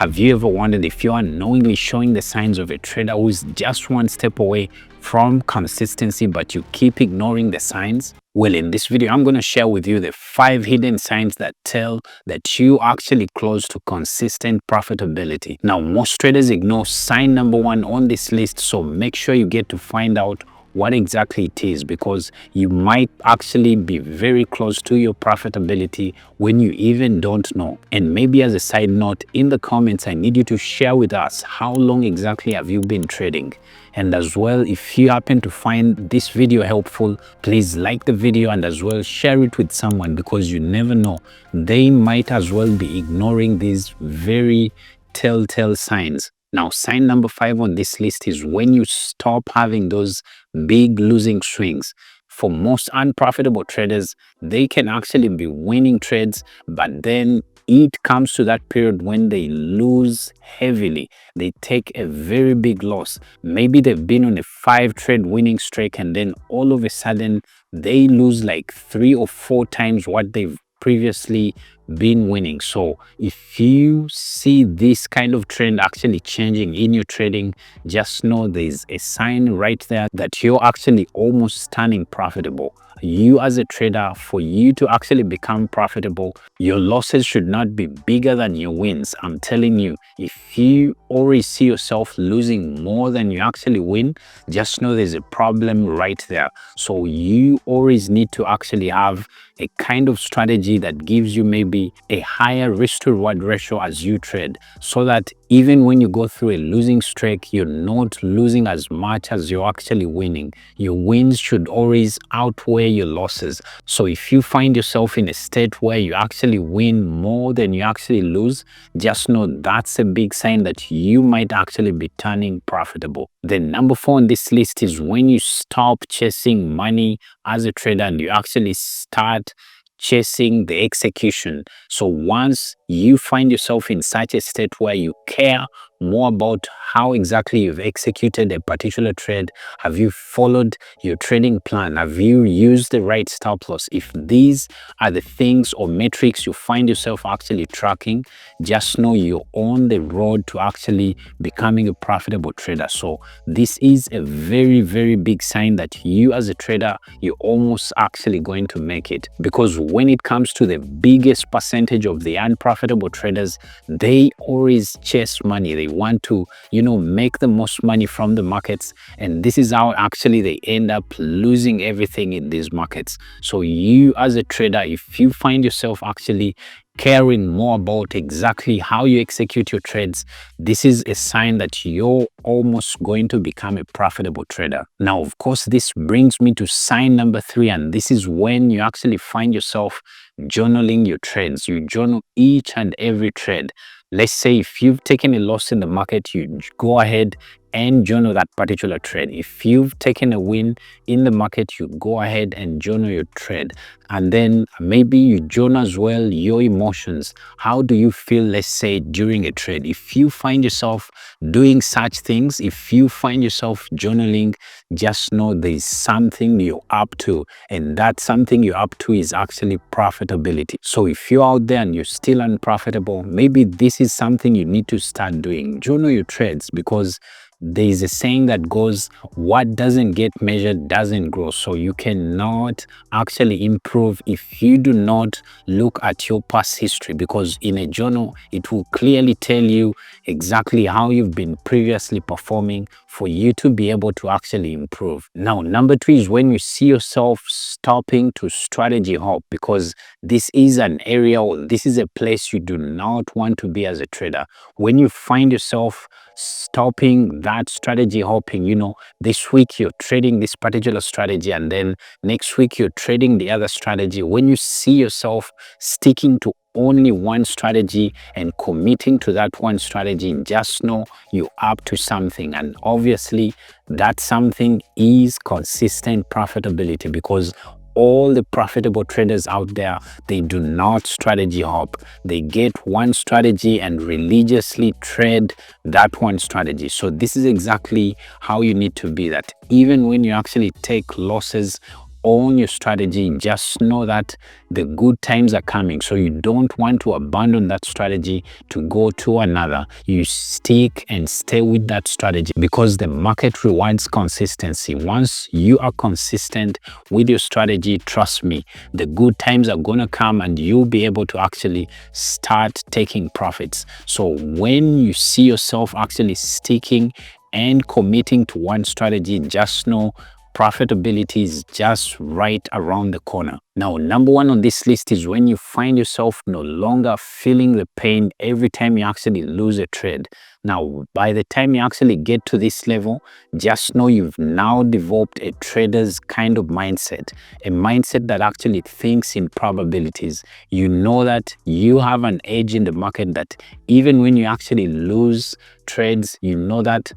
Have you ever wondered if you're unknowingly showing the signs of a trader who is just one step away from consistency, but you keep ignoring the signs? Well, in this video, I'm going to share with you the 5 hidden signs that tell that you actually close to consistent profitability. Now, most traders ignore sign number 1 on this list, so make sure you get to find out what exactly it is, because you might actually be very close to your profitability when you even don't know. And maybe as a side note, in the comments, I need you to share with us how long exactly have you been trading. And as well, if you happen to find this video helpful, please like the video and as well share it with someone, because you never know, they might as well be ignoring these very telltale signs. Now, sign number 5 on this list is when you stop having those big losing swings. For most unprofitable traders, they can actually be winning trades, but then it comes to that period when they lose heavily. They take a very big loss. Maybe they've been on a 5-trade winning streak, and then all of a sudden they lose like 3 or 4 times what they've previously been winning. So if you see this kind of trend actually changing in your trading, just know there's a sign right there that you're actually almost turning profitable. You as a trader, for you to actually become profitable, your losses should not be bigger than your wins. I'm telling you, if you always see yourself losing more than you actually win, just know there's a problem right there. So you always need to actually have a kind of strategy that gives you maybe a higher risk to reward ratio as you trade, so that even when you go through a losing streak, you're not losing as much as you're actually winning. Your wins should always outweigh your losses. So if you find yourself in a state where you actually win more than you actually lose, just know that's a big sign that you might actually be turning profitable. Then number 4 on this list is when you stop chasing money as a trader and you actually start chasing the execution. So once you find yourself in such a state where you care more about how exactly you've executed a particular trade, have you followed your trading plan, have you used the right stop loss, if these are the things or metrics you find yourself actually tracking, just know you're on the road to actually becoming a profitable trader. So this is a very, very big sign that you as a trader, you're almost actually going to make it. Because when it comes to the biggest percentage of the unprofitable traders, they always chase money. They want to, make the most money from the markets, and this is how actually they end up losing everything in these markets. So you as a trader, if you find yourself actually caring more about exactly how you execute your trades, this is a sign that you're almost going to become a profitable trader. Now, of course, this brings me to sign number 3, and this is when you actually find yourself journaling your trades. You journal each and every trade. Let's say if you've taken a loss in the market, you go ahead and journal that particular trade. If you've taken a win in the market, you go ahead and journal your trade. And then maybe you journal as well your emotions. How do you feel, let's say, during a trade? If you find yourself doing such things, if you find yourself journaling, just know there's something you're up to, and that something you're up to is actually profitability. So if you're out there and you're still unprofitable, maybe this is something you need to start doing. Journal your trades, because there is a saying that goes, what doesn't get measured doesn't grow. So you cannot actually improve if you do not look at your past history, because in a journal, it will clearly tell you exactly how you've been previously performing for you to be able to actually improve. Now, number 2 is when you see yourself stopping to strategy hop, because this is an area, or this is a place you do not want to be as a trader. When you find yourself stopping that strategy hopping, this week you're trading this particular strategy, and then next week you're trading the other strategy. When you see yourself sticking to only one strategy and committing to that one strategy, just know you're up to something. And obviously that something is consistent profitability, because all the profitable traders out there, they do not strategy hop. They get one strategy and religiously trade that one strategy. So this is exactly how you need to be, that even when you actually take losses own your strategy. Just know that the good times are coming, so you don't want to abandon that strategy to go to another. You stick and stay with that strategy because the market rewards consistency. Once you are consistent with your strategy, trust me, the good times are gonna come and you'll be able to actually start taking profits. So when you see yourself actually sticking and committing to one strategy, just know profitability is just right around the corner. Now, number one on this list is when you find yourself no longer feeling the pain every time you actually lose a trade. Now, by the time you actually get to this level, just know you've now developed a trader's kind of mindset, a mindset that actually thinks in probabilities. You know that you have an edge in the market, that even when you actually lose trades, you know that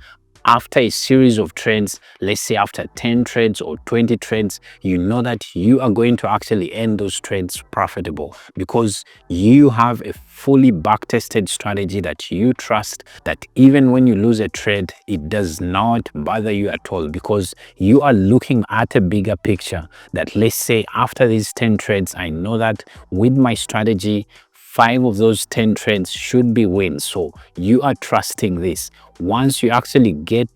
after a series of trades, let's say after 10 trades or 20 trades, you know that you are going to actually end those trades profitable because you have a fully back-tested strategy that you trust, that even when you lose a trade, it does not bother you at all because you are looking at a bigger picture. That let's say after these 10 trades, I know that with my strategy, 5 of those 10 trades should be wins. So you are trusting this. Once you actually get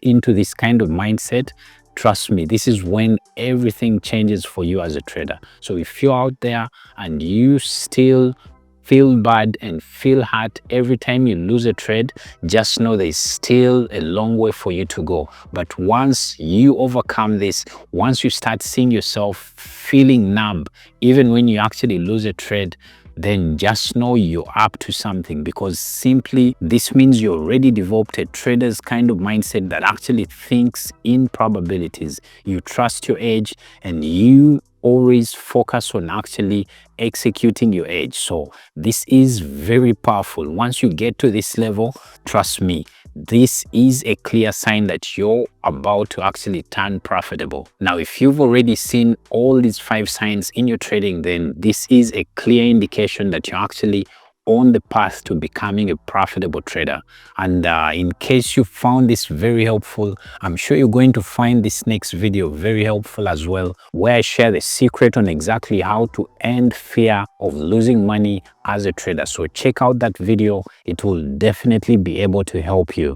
into this kind of mindset, trust me, this is when everything changes for you as a trader. So if you're out there and you still feel bad and feel hurt every time you lose a trade, just know there's still a long way for you to go. But once you overcome this, once you start seeing yourself feeling numb even when you actually lose a trade, then just know you're up to something, because simply this means you already developed a trader's kind of mindset that actually thinks in probabilities. You trust your edge and you always focus on actually executing your edge. So this is very powerful. Once you get to this level, trust me, this is a clear sign that you're about to actually turn profitable. Now, if you've already seen all these 5 signs in your trading, then this is a clear indication that you're actually on the path to becoming a profitable trader. And in case you found this very helpful, I'm sure you're going to find this next video very helpful as well, where I share the secret on exactly how to end fear of losing money as a trader. So check out that video. It will definitely be able to help you.